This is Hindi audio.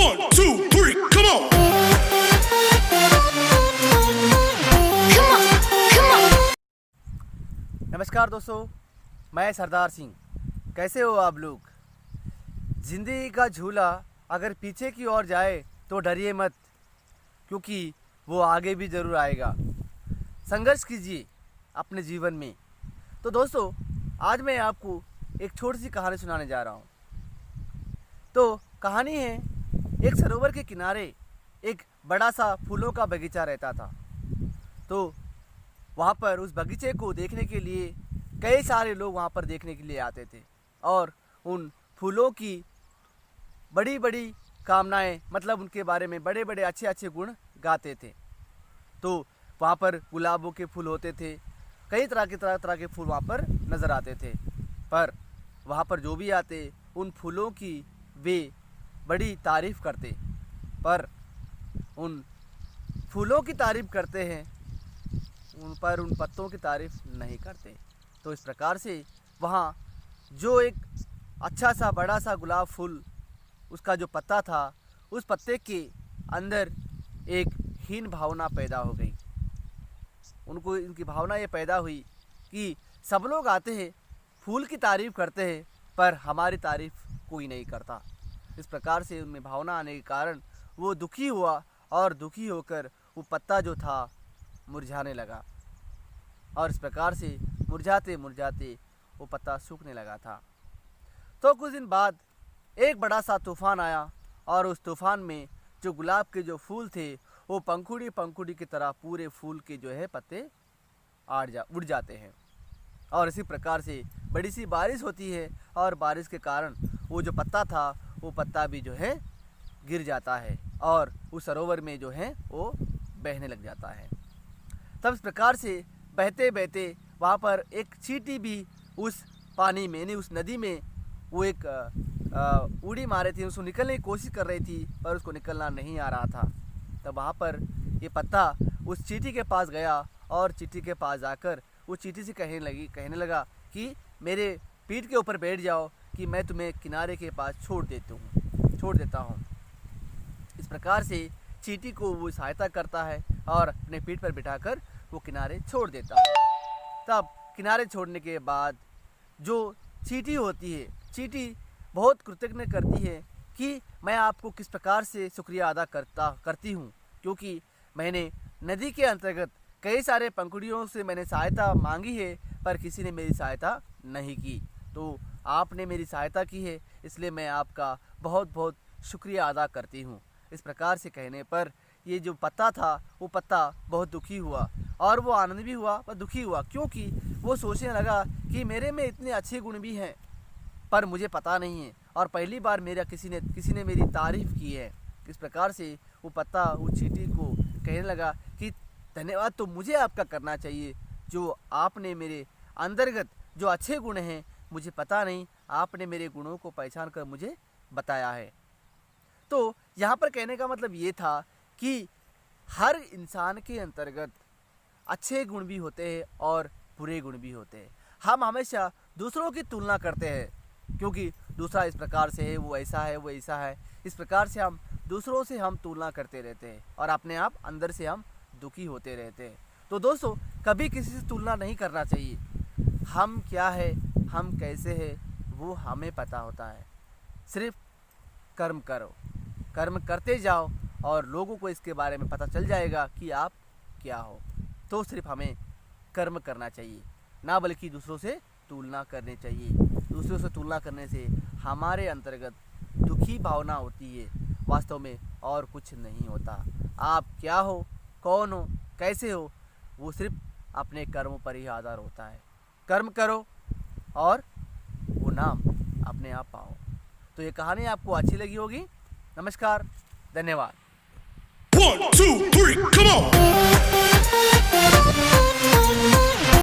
1, 2, 3, come on! नमस्कार दोस्तों, मैं सरदार सिंह। कैसे हो आप लोग? ज़िंदगी का झूला अगर पीछे की ओर जाए तो डरिए मत, क्योंकि वो आगे भी ज़रूर आएगा। संघर्ष कीजिए अपने जीवन में। तो दोस्तों, आज मैं आपको एक छोटी सी कहानी सुनाने जा रहा हूँ। तो कहानी है, एक सरोवर के किनारे एक बड़ा सा फूलों का बगीचा रहता था। तो वहाँ पर उस बगीचे को देखने के लिए कई सारे लोग वहाँ पर देखने के लिए आते थे और उन फूलों की बड़ी बड़ी कामनाएं, मतलब उनके बारे में बड़े बड़े अच्छे अच्छे गुण गाते थे। तो वहाँ पर गुलाबों के फूल होते थे, कई तरह के फूल वहाँ पर नज़र आते थे। पर वहाँ पर जो भी आते उन फूलों की वे बड़ी तारीफ़ करते, पर उन फूलों की तारीफ़ करते हैं, उन पत्तों की तारीफ़ नहीं करते। तो इस प्रकार से वहाँ जो एक अच्छा सा बड़ा सा गुलाब फूल, उसका जो पत्ता था, उस पत्ते के अंदर एक हीन भावना पैदा हो गई। उनको इनकी भावना ये पैदा हुई कि सब लोग आते हैं, फूल की तारीफ़ करते हैं, पर हमारी तारीफ़ कोई नहीं करता। इस प्रकार से उनमें भावना आने के कारण वो दुखी हुआ और दुखी होकर वो पत्ता जो था मुरझाने लगा, और इस प्रकार से मुरझाते मुरझाते वो पत्ता सूखने लगा था। तो कुछ दिन बाद एक बड़ा सा तूफ़ान आया और उस तूफ़ान में जो गुलाब के जो फूल थे वो पंखुड़ी की तरह पूरे फूल के जो है पत्ते उड़ जाते हैं। और इसी प्रकार से बड़ी सी बारिश होती है और बारिश के कारण वो जो पत्ता था वो पत्ता भी जो है गिर जाता है और उस सरोवर में जो है वो बहने लग जाता है। तब इस प्रकार से बहते बहते वहाँ पर एक चींटी भी उस पानी में, यानी उस नदी में, वो एक उड़ी मारे थी, उसको निकलने की कोशिश कर रही थी, पर उसको निकलना नहीं आ रहा था। तब वहाँ पर ये पत्ता उस चींटी के पास गया और चींटी के पास जाकर वो चींटी से कहने लगा कि मेरे पीठ के ऊपर बैठ जाओ कि मैं तुम्हें किनारे के पास छोड़ देता हूँ। इस प्रकार से चींटी को वो सहायता करता है और अपने पीठ पर बिठाकर वो किनारे छोड़ देता है। तब किनारे छोड़ने के बाद जो चींटी होती है, चींटी बहुत कृतज्ञ करती है कि मैं आपको किस प्रकार से शुक्रिया अदा करती हूँ, क्योंकि मैंने नदी के अंतर्गत कई सारे पंखुड़ियों से मैंने सहायता मांगी है, पर किसी ने मेरी सहायता नहीं की। तो आपने मेरी सहायता की है, इसलिए मैं आपका बहुत बहुत शुक्रिया अदा करती हूँ। इस प्रकार से कहने पर ये जो पत्ता था वो पत्ता बहुत दुखी हुआ, और वो आनंद भी हुआ पर दुखी हुआ, क्योंकि वो सोचने लगा कि मेरे में इतने अच्छे गुण भी हैं पर मुझे पता नहीं है, और पहली बार मेरा किसी ने मेरी तारीफ़ की है। इस प्रकार से वो पत्ता उस चींटी को कहने लगा कि धन्यवाद तो मुझे आपका करना चाहिए, जो आपने मेरे अंतर्गत जो अच्छे गुण हैं, मुझे पता नहीं, आपने मेरे गुणों को पहचान कर मुझे बताया है। तो यहाँ पर कहने का मतलब ये था कि हर इंसान के अंतर्गत अच्छे गुण भी होते हैं और बुरे गुण भी होते हैं। हम हमेशा दूसरों की तुलना करते हैं, क्योंकि दूसरा इस प्रकार से है, वो ऐसा है, वो ऐसा है। इस प्रकार से हम दूसरों से हम तुलना करते रहते हैं और अपने आप अंदर से हम दुखी होते रहते हैं। तो दोस्तों, कभी किसी से तुलना नहीं करना चाहिए। हम क्या है, हम कैसे हैं, वो हमें पता होता है। सिर्फ कर्म करो, कर्म करते जाओ और लोगों को इसके बारे में पता चल जाएगा कि आप क्या हो। तो सिर्फ हमें कर्म करना चाहिए, ना बल्कि दूसरों से तुलना करनी चाहिए। दूसरों से तुलना करने से हमारे अंतर्गत दुखी भावना होती है, वास्तव में और कुछ नहीं होता। आप क्या हो, कौन हो, कैसे हो, वो सिर्फ अपने कर्मों पर ही आधार होता है। कर्म करो और वो नाम अपने आप पाओ। तो ये कहानी आपको अच्छी लगी होगी। नमस्कार, धन्यवाद। 1, 2, 3, come on!